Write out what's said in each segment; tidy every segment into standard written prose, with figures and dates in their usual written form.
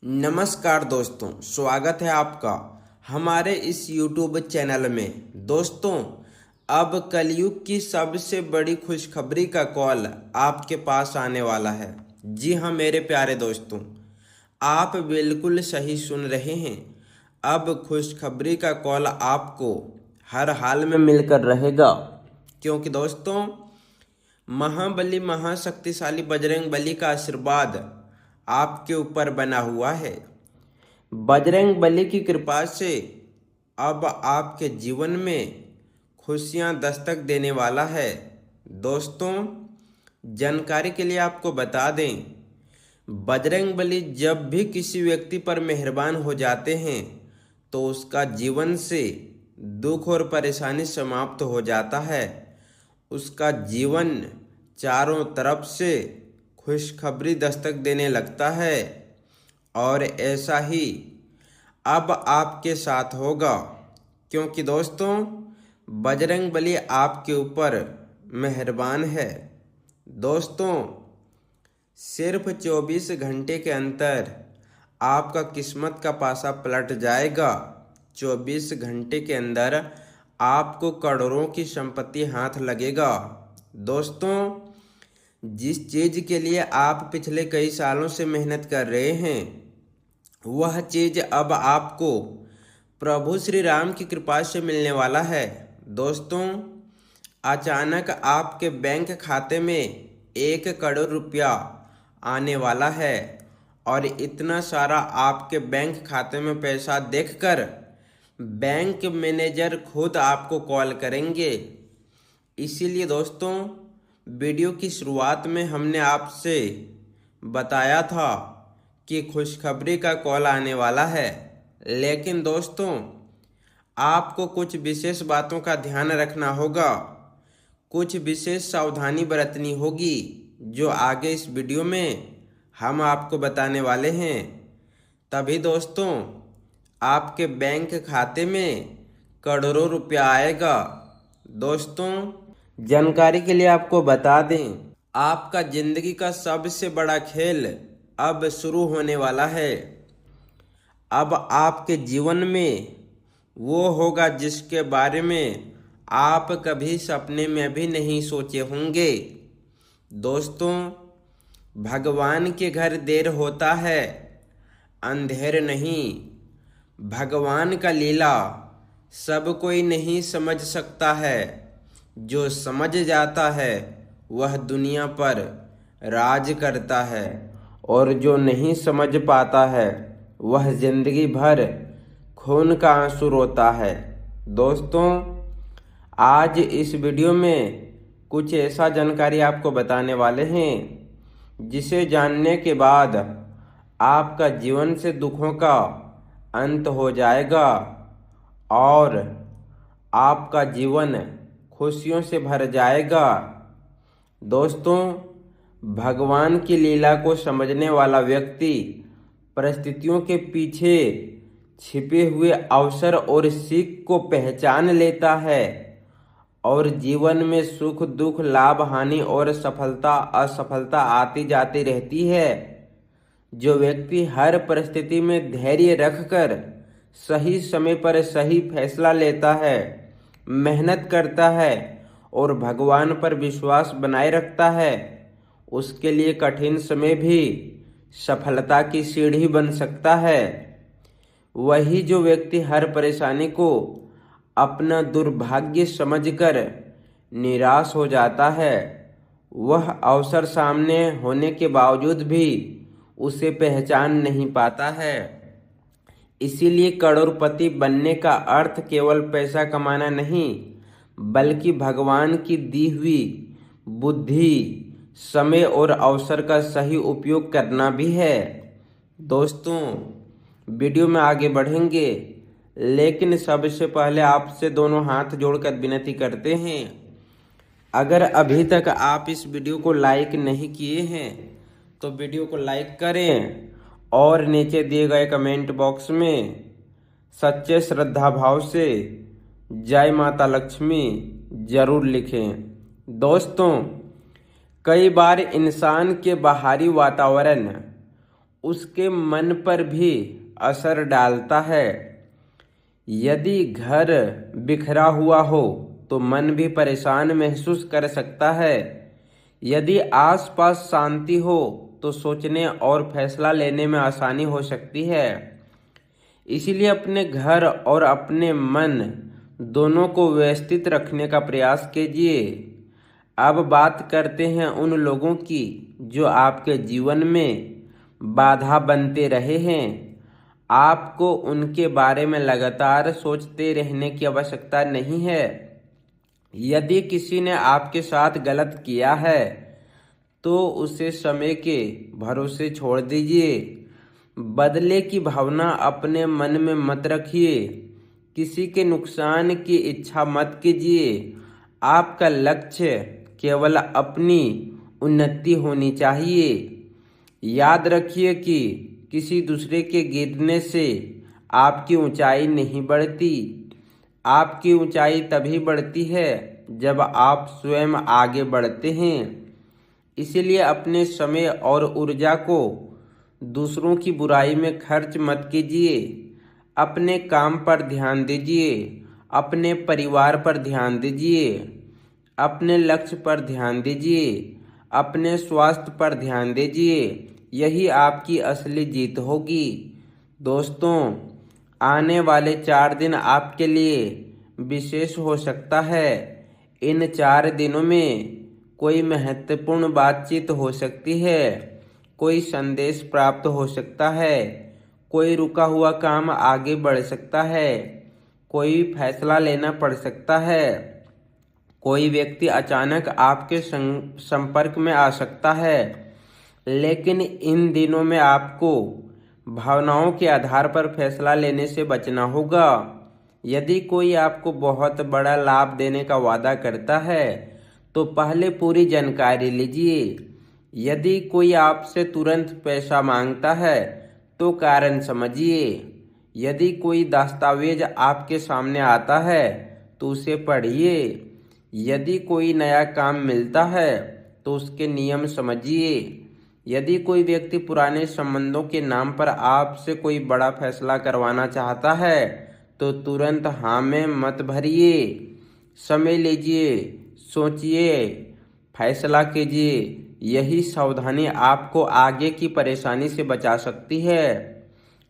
नमस्कार दोस्तों, स्वागत है आपका हमारे इस YouTube चैनल में। दोस्तों, अब कलयुग की सबसे बड़ी खुशखबरी का कॉल आपके पास आने वाला है। जी हाँ मेरे प्यारे दोस्तों, आप बिल्कुल सही सुन रहे हैं। अब खुशखबरी का कॉल आपको हर हाल में मिलकर रहेगा, क्योंकि दोस्तों महाबली महाशक्तिशाली बजरंग बली का आशीर्वाद आपके ऊपर बना हुआ है। बजरंग बली की कृपा से अब आपके जीवन में खुशियां दस्तक देने वाला है। दोस्तों, जानकारी के लिए आपको बता दें, बजरंग बली जब भी किसी व्यक्ति पर मेहरबान हो जाते हैं तो उसका जीवन से दुख और परेशानी समाप्त हो जाता है। उसका जीवन चारों तरफ से खुशखबरी दस्तक देने लगता है। और ऐसा ही अब आपके साथ होगा, क्योंकि दोस्तों बजरंग बली आपके ऊपर मेहरबान है। दोस्तों, सिर्फ 24 घंटे के अंदर आपका किस्मत का पासा पलट जाएगा। 24 घंटे के अंदर आपको करोड़ों की संपत्ति हाथ लगेगा। दोस्तों, जिस चीज़ के लिए आप पिछले कई सालों से मेहनत कर रहे हैं, वह चीज़ अब आपको प्रभु श्री राम की कृपा से मिलने वाला है। दोस्तों, अचानक आपके बैंक खाते में 1 करोड़ रुपया आने वाला है और इतना सारा आपके बैंक खाते में पैसा देखकर बैंक मैनेजर खुद आपको कॉल करेंगे। इसीलिए दोस्तों, वीडियो की शुरुआत में हमने आपसे बताया था कि खुशखबरी का कॉल आने वाला है। लेकिन दोस्तों, आपको कुछ विशेष बातों का ध्यान रखना होगा, कुछ विशेष सावधानी बरतनी होगी, जो आगे इस वीडियो में हम आपको बताने वाले हैं। तभी दोस्तों आपके बैंक खाते में करोड़ों रुपया आएगा। दोस्तों, जानकारी के लिए आपको बता दें, आपका जिंदगी का सबसे बड़ा खेल अब शुरू होने वाला है। अब आपके जीवन में वो होगा जिसके बारे में आप कभी सपने में भी नहीं सोचे होंगे। दोस्तों, भगवान के घर देर होता है, अंधेर नहीं। भगवान का लीला सब कोई नहीं समझ सकता है। जो समझ जाता है वह दुनिया पर राज करता है, और जो नहीं समझ पाता है वह जिंदगी भर खून का आंसू रोता है। दोस्तों, आज इस वीडियो में कुछ ऐसा जानकारी आपको बताने वाले हैं जिसे जानने के बाद आपका जीवन से दुखों का अंत हो जाएगा और आपका जीवन खुशियों से भर जाएगा। दोस्तों, भगवान की लीला को समझने वाला व्यक्ति परिस्थितियों के पीछे छिपे हुए अवसर और सीख को पहचान लेता है और जीवन में सुख दुख, लाभ हानि और सफलता असफलता आती जाती रहती है। जो व्यक्ति हर परिस्थिति में धैर्य रखकर सही समय पर सही फैसला लेता है, मेहनत करता है और भगवान पर विश्वास बनाए रखता है, उसके लिए कठिन समय भी सफलता की सीढ़ी बन सकता है। वही जो व्यक्ति हर परेशानी को अपना दुर्भाग्य समझकर निराश हो जाता है, वह अवसर सामने होने के बावजूद भी उसे पहचान नहीं पाता है। इसीलिए करोड़पति बनने का अर्थ केवल पैसा कमाना नहीं, बल्कि भगवान की दी हुई बुद्धि, समय और अवसर का सही उपयोग करना भी है। दोस्तों, वीडियो में आगे बढ़ेंगे, लेकिन सबसे पहले आपसे दोनों हाथ जोड़कर विनती करते हैं, अगर अभी तक आप इस वीडियो को लाइक नहीं किए हैं तो वीडियो को लाइक करें और नीचे दिए गए कमेंट बॉक्स में सच्चे श्रद्धा भाव से जय माता लक्ष्मी जरूर लिखें। दोस्तों, कई बार इंसान के बाहरी वातावरण उसके मन पर भी असर डालता है। यदि घर बिखरा हुआ हो तो मन भी परेशान महसूस कर सकता है। यदि आसपास शांति हो तो सोचने और फैसला लेने में आसानी हो सकती है। इसीलिए अपने घर और अपने मन दोनों को व्यवस्थित रखने का प्रयास कीजिए। अब बात करते हैं उन लोगों की जो आपके जीवन में बाधा बनते रहे हैं। आपको उनके बारे में लगातार सोचते रहने की आवश्यकता नहीं है। यदि किसी ने आपके साथ गलत किया है तो उसे समय के भरोसे छोड़ दीजिए। बदले की भावना अपने मन में मत रखिए। किसी के नुकसान की इच्छा मत कीजिए। आपका लक्ष्य केवल अपनी उन्नति होनी चाहिए। याद रखिए कि किसी दूसरे के गिरने से आपकी ऊंचाई नहीं बढ़ती। आपकी ऊंचाई तभी बढ़ती है जब आप स्वयं आगे बढ़ते हैं। इसीलिए अपने समय और ऊर्जा को दूसरों की बुराई में खर्च मत कीजिए। अपने काम पर ध्यान दीजिए। अपने परिवार पर ध्यान दीजिए। अपने लक्ष्य पर ध्यान दीजिए। अपने स्वास्थ्य पर ध्यान दीजिए। यही आपकी असली जीत होगी। दोस्तों, आने वाले 4 दिन आपके लिए विशेष हो सकता है। इन 4 दिनों में कोई महत्वपूर्ण बातचीत हो सकती है। कोई संदेश प्राप्त हो सकता है। कोई रुका हुआ काम आगे बढ़ सकता है। कोई फैसला लेना पड़ सकता है। कोई व्यक्ति अचानक आपके संपर्क में आ सकता है। लेकिन इन दिनों में आपको भावनाओं के आधार पर फैसला लेने से बचना होगा। यदि कोई आपको बहुत बड़ा लाभ देने का वादा करता है तो पहले पूरी जानकारी लीजिए। यदि कोई आपसे तुरंत पैसा मांगता है तो कारण समझिए। यदि कोई दस्तावेज आपके सामने आता है तो उसे पढ़िए। यदि कोई नया काम मिलता है तो उसके नियम समझिए। यदि कोई व्यक्ति पुराने संबंधों के नाम पर आपसे कोई बड़ा फैसला करवाना चाहता है तो तुरंत हाँ में मत भरिए। समय लीजिए, सोचिए, फैसला कीजिए। यही सावधानी आपको आगे की परेशानी से बचा सकती है।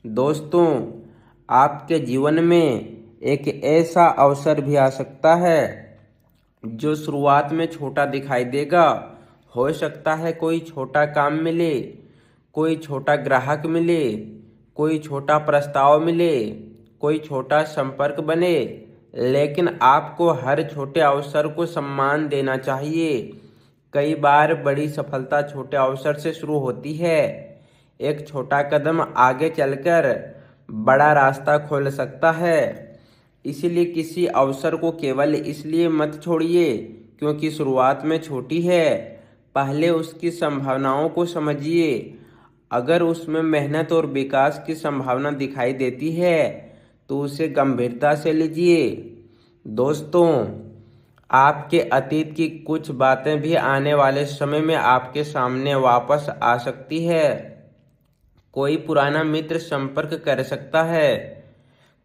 दोस्तों, आपके जीवन में एक ऐसा अवसर भी आ सकता है जो शुरुआत में छोटा दिखाई देगा। हो सकता है कोई छोटा काम मिले, कोई छोटा ग्राहक मिले, कोई छोटा प्रस्ताव मिले, कोई छोटा संपर्क बने, लेकिन आपको हर छोटे अवसर को सम्मान देना चाहिए। कई बार बड़ी सफलता छोटे अवसर से शुरू होती है। एक छोटा कदम आगे चलकर बड़ा रास्ता खोल सकता है। इसीलिए किसी अवसर को केवल इसलिए मत छोड़िए क्योंकि शुरुआत में छोटी है। पहले उसकी संभावनाओं को समझिए। अगर उसमें मेहनत और विकास की संभावना दिखाई देती है तो उसे गंभीरता से लीजिए। दोस्तों, आपके अतीत की कुछ बातें भी आने वाले समय में आपके सामने वापस आ सकती है। कोई पुराना मित्र संपर्क कर सकता है।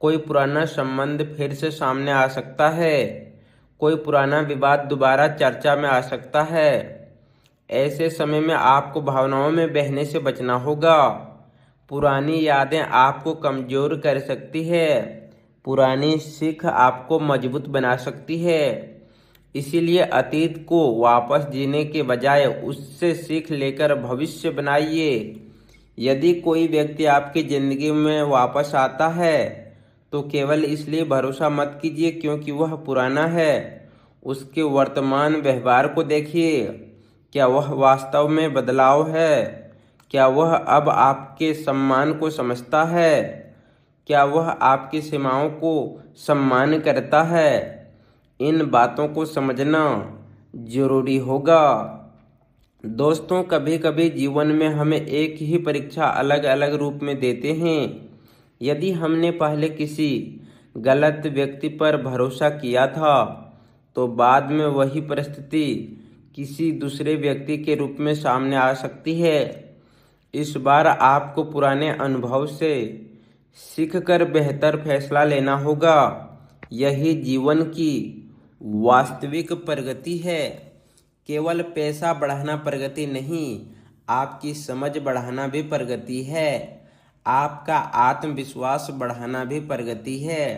कोई पुराना संबंध फिर से सामने आ सकता है। कोई पुराना विवाद दोबारा चर्चा में आ सकता है। ऐसे समय में आपको भावनाओं में बहने से बचना होगा। पुरानी यादें आपको कमजोर कर सकती है। पुरानी सीख आपको मजबूत बना सकती है। इसीलिए अतीत को वापस जीने के बजाय उससे सीख लेकर भविष्य बनाइए। यदि कोई व्यक्ति आपकी जिंदगी में वापस आता है तो केवल इसलिए भरोसा मत कीजिए क्योंकि वह पुराना है। उसके वर्तमान व्यवहार को देखिए। क्या वह वास्तव में बदलाव है? क्या वह अब आपके सम्मान को समझता है? क्या वह आपकी सीमाओं को सम्मान करता है? इन बातों को समझना जरूरी होगा। दोस्तों, कभी कभी जीवन में हमें एक ही परीक्षा अलग अलग रूप में देते हैं। यदि हमने पहले किसी गलत व्यक्ति पर भरोसा किया था तो बाद में वही परिस्थिति किसी दूसरे व्यक्ति के रूप में सामने आ सकती है। इस बार आपको पुराने अनुभव से सीख कर बेहतर फैसला लेना होगा। यही जीवन की वास्तविक प्रगति है। केवल पैसा बढ़ाना प्रगति नहीं, आपकी समझ बढ़ाना भी प्रगति है। आपका आत्मविश्वास बढ़ाना भी प्रगति है।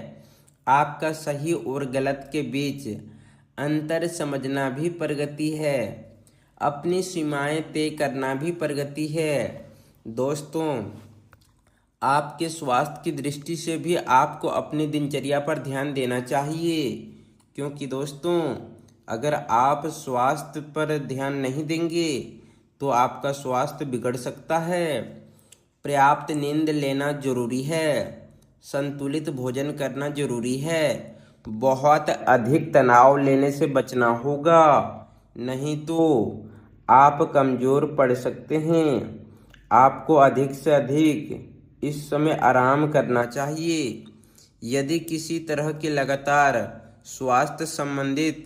आपका सही और गलत के बीच अंतर समझना भी प्रगति है। अपनी सीमाएं तय करना भी प्रगति है। दोस्तों, आपके स्वास्थ्य की दृष्टि से भी आपको अपनी दिनचर्या पर ध्यान देना चाहिए, क्योंकि दोस्तों, अगर आप स्वास्थ्य पर ध्यान नहीं देंगे तो आपका स्वास्थ्य बिगड़ सकता है। पर्याप्त नींद लेना जरूरी है। संतुलित भोजन करना जरूरी है। बहुत अधिक तनाव लेने से बचना होगा, नहीं तो आप कमज़ोर पड़ सकते हैं। आपको अधिक से अधिक इस समय आराम करना चाहिए। यदि किसी तरह की लगातार स्वास्थ्य संबंधित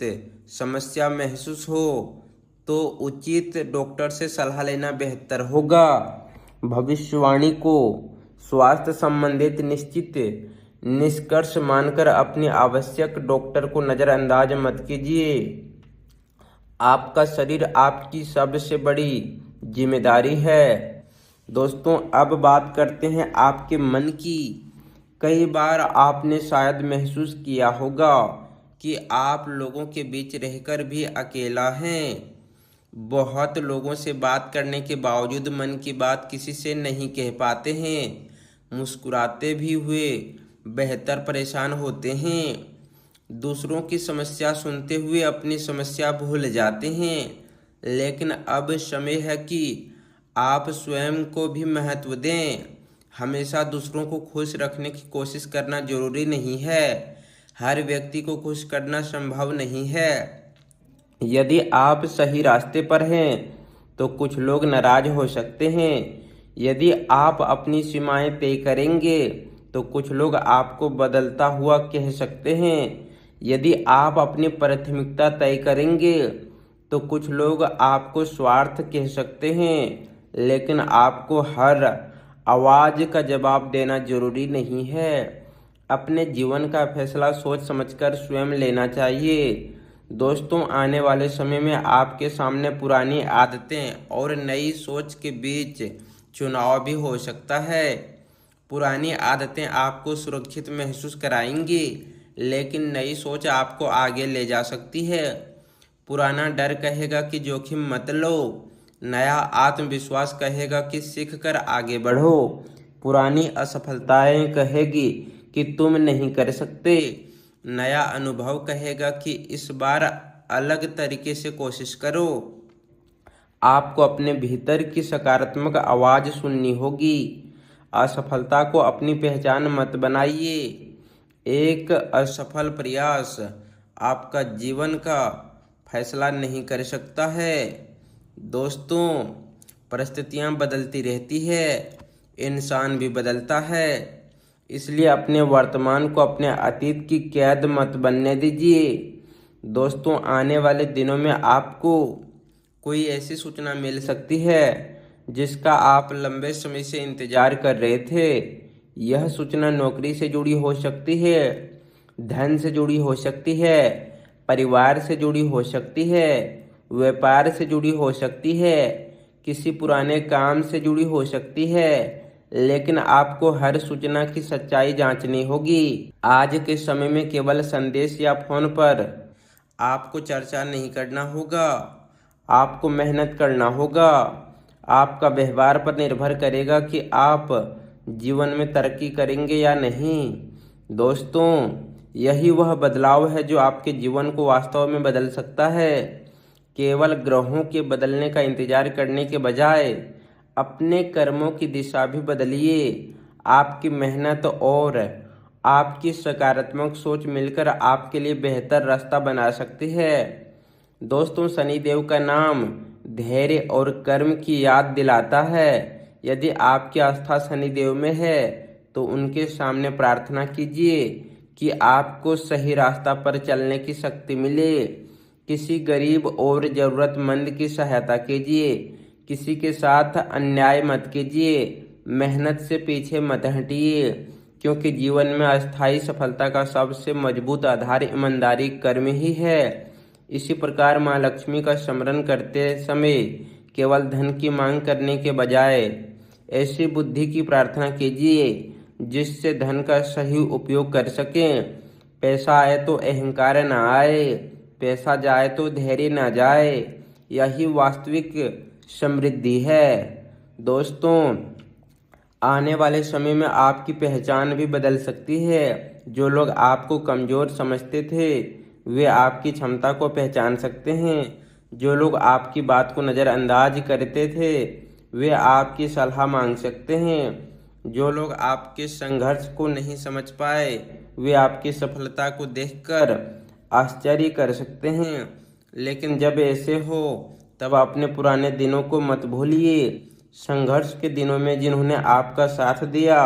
समस्या महसूस हो तो उचित डॉक्टर से सलाह लेना बेहतर होगा। भविष्यवाणी को स्वास्थ्य संबंधित निश्चित निष्कर्ष मानकर अपनी आवश्यक डॉक्टर को नज़रअंदाज मत कीजिए। आपका शरीर आपकी सबसे बड़ी जिम्मेदारी है। दोस्तों, अब बात करते हैं आपके मन की। कई बार आपने शायद महसूस किया होगा कि आप लोगों के बीच रहकर भी अकेला हैं। बहुत लोगों से बात करने के बावजूद मन की बात किसी से नहीं कह पाते हैं। मुस्कुराते भी हुए बेहतर परेशान होते हैं। दूसरों की समस्या सुनते हुए अपनी समस्या भूल जाते हैं। लेकिन अब समय है कि आप स्वयं को भी महत्व दें। हमेशा दूसरों को खुश रखने की कोशिश करना जरूरी नहीं है। हर व्यक्ति को खुश करना संभव नहीं है। यदि आप सही रास्ते पर हैं तो कुछ लोग नाराज हो सकते हैं। यदि आप अपनी सीमाएं तय करेंगे तो कुछ लोग आपको बदलता हुआ कह सकते हैं। यदि आप अपनी प्राथमिकता तय करेंगे तो कुछ लोग आपको स्वार्थ कह सकते हैं। लेकिन आपको हर आवाज़ का जवाब देना जरूरी नहीं है। अपने जीवन का फैसला सोच समझकर स्वयं लेना चाहिए। दोस्तों, आने वाले समय में आपके सामने पुरानी आदतें और नई सोच के बीच चुनाव भी हो सकता है। पुरानी आदतें आपको सुरक्षित महसूस कराएंगी, लेकिन नई सोच आपको आगे ले जा सकती है। पुराना डर कहेगा कि जोखिम मत लो। नया आत्मविश्वास कहेगा कि सीख कर आगे बढ़ो। पुरानी असफलताएं कहेगी कि तुम नहीं कर सकते। नया अनुभव कहेगा कि इस बार अलग तरीके से कोशिश करो। आपको अपने भीतर की सकारात्मक आवाज़ सुननी होगी। असफलता को अपनी पहचान मत बनाइए। एक असफल प्रयास आपका जीवन का फैसला नहीं कर सकता है। दोस्तों, परिस्थितियां बदलती रहती है, इंसान भी बदलता है। इसलिए अपने वर्तमान को अपने अतीत की कैद मत बनने दीजिए। दोस्तों, आने वाले दिनों में आपको कोई ऐसी सूचना मिल सकती है जिसका आप लंबे समय से इंतजार कर रहे थे। यह सूचना नौकरी से जुड़ी हो सकती है, धन से जुड़ी हो सकती है, परिवार से जुड़ी हो सकती है, व्यापार से जुड़ी हो सकती है, किसी पुराने काम से जुड़ी हो सकती है। लेकिन आपको हर सूचना की सच्चाई जांचनी होगी। आज के समय में केवल संदेश या फोन पर आपको चर्चा नहीं करना होगा। आपको मेहनत करना होगा। आपका व्यवहार पर निर्भर करेगा कि आप जीवन में तरक्की करेंगे या नहीं। दोस्तों, यही वह बदलाव है जो आपके जीवन को वास्तव में बदल सकता है। केवल ग्रहों के बदलने का इंतजार करने के बजाय अपने कर्मों की दिशा भी बदलिए। आपकी मेहनत और आपकी सकारात्मक सोच मिलकर आपके लिए बेहतर रास्ता बना सकती है। दोस्तों, शनिदेव का नाम धैर्य और कर्म की याद दिलाता है। यदि आपकी आस्था शनिदेव में है तो उनके सामने प्रार्थना कीजिए कि आपको सही रास्ता पर चलने की शक्ति मिले। किसी गरीब और ज़रूरतमंद की सहायता कीजिए, किसी के साथ अन्याय मत कीजिए, मेहनत से पीछे मत हटिए, क्योंकि जीवन में अस्थायी सफलता का सबसे मजबूत आधार ईमानदारी, कर्म ही है। इसी प्रकार माँ लक्ष्मी का स्मरण करते समय केवल धन की मांग करने के बजाय ऐसी बुद्धि की प्रार्थना कीजिए जिससे धन का सही उपयोग कर सकें। पैसा आए तो अहंकार न आए, पैसा जाए तो धैर्य न जाए, यही वास्तविक समृद्धि है। दोस्तों, आने वाले समय में आपकी पहचान भी बदल सकती है। जो लोग आपको कमज़ोर समझते थे वे आपकी क्षमता को पहचान सकते हैं। जो लोग आपकी बात को नज़रअंदाज करते थे वे आपकी सलाह मांग सकते हैं। जो लोग आपके संघर्ष को नहीं समझ पाए वे आपकी सफलता को देखकर आश्चर्य कर सकते हैं। लेकिन जब ऐसे हो तब अपने पुराने दिनों को मत भूलिए। संघर्ष के दिनों में जिन्होंने आपका साथ दिया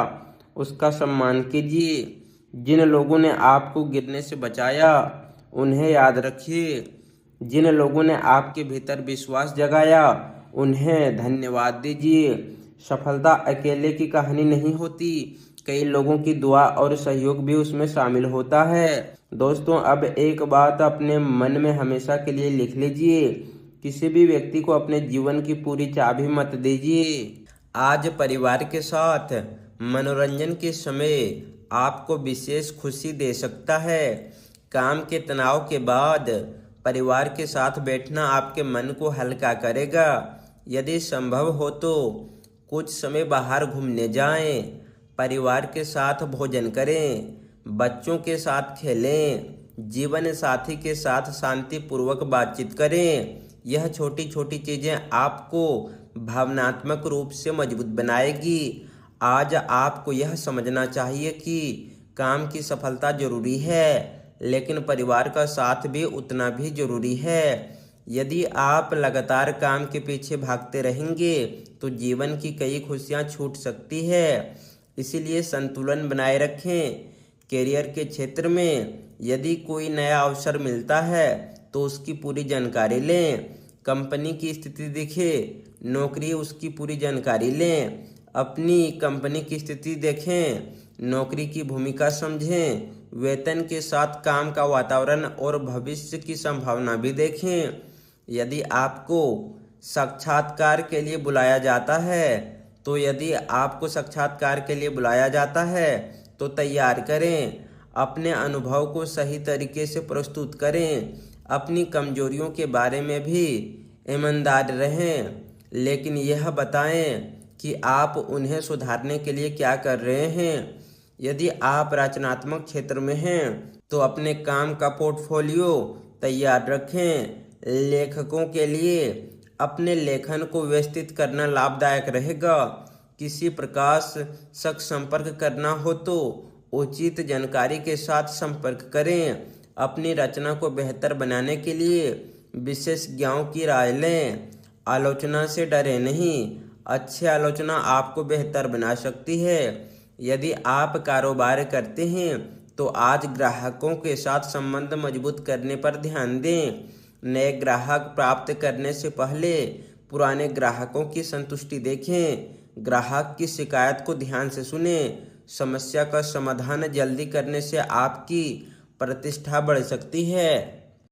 उसका सम्मान कीजिए। जिन लोगों ने आपको गिरने से बचाया उन्हें याद रखिए। जिन लोगों ने आपके भीतर विश्वास जगाया उन्हें धन्यवाद दीजिए। सफलता अकेले की कहानी नहीं होती, कई लोगों की दुआ और सहयोग भी उसमें शामिल होता है। दोस्तों, अब एक बात अपने मन में हमेशा के लिए लिख लीजिए, किसी भी व्यक्ति को अपने जीवन की पूरी चाबी मत दीजिए। आज परिवार के साथ मनोरंजन के समय आपको विशेष खुशी दे सकता है। काम के तनाव के बाद परिवार के साथ बैठना आपके मन को हल्का करेगा। यदि संभव हो तो कुछ समय बाहर घूमने जाएं, परिवार के साथ भोजन करें, बच्चों के साथ खेलें, जीवन साथी के साथ शांतिपूर्वक बातचीत करें। यह छोटी छोटी चीज़ें आपको भावनात्मक रूप से मजबूत बनाएगी। आज आपको यह समझना चाहिए कि काम की सफलता जरूरी है, लेकिन परिवार का साथ भी उतना भी जरूरी है। यदि आप लगातार काम के पीछे भागते रहेंगे तो जीवन की कई खुशियां छूट सकती है। इसीलिए संतुलन बनाए रखें। करियर के क्षेत्र में यदि कोई नया अवसर मिलता है तो उसकी पूरी जानकारी लें। कंपनी की स्थिति देखें, नौकरी उसकी पूरी जानकारी लें। अपनी कंपनी की स्थिति देखें, नौकरी की भूमिका समझें, वेतन के साथ काम का वातावरण और भविष्य की संभावना भी देखें। यदि आपको साक्षात्कार के लिए बुलाया जाता है तो तैयार करें। अपने अनुभव को सही तरीके से प्रस्तुत करें। अपनी कमजोरियों के बारे में भी ईमानदार रहें, लेकिन यह बताएं कि आप उन्हें सुधारने के लिए क्या कर रहे हैं। यदि आप रचनात्मक क्षेत्र में हैं तो अपने काम का पोर्टफोलियो तैयार रखें। लेखकों के लिए अपने लेखन को व्यवस्थित करना लाभदायक रहेगा। किसी प्रकार से संपर्क करना हो तो उचित जानकारी के साथ संपर्क करें। अपनी रचना को बेहतर बनाने के लिए विशेषज्ञों की राय लें। आलोचना से डरे नहीं, अच्छी आलोचना आपको बेहतर बना सकती है। यदि आप कारोबार करते हैं तो आज ग्राहकों के साथ संबंध मजबूत करने पर ध्यान दें। नए ग्राहक प्राप्त करने से पहले पुराने ग्राहकों की संतुष्टि देखें। ग्राहक की शिकायत को ध्यान से सुनें। समस्या का समाधान जल्दी करने से आपकी प्रतिष्ठा बढ़ सकती है।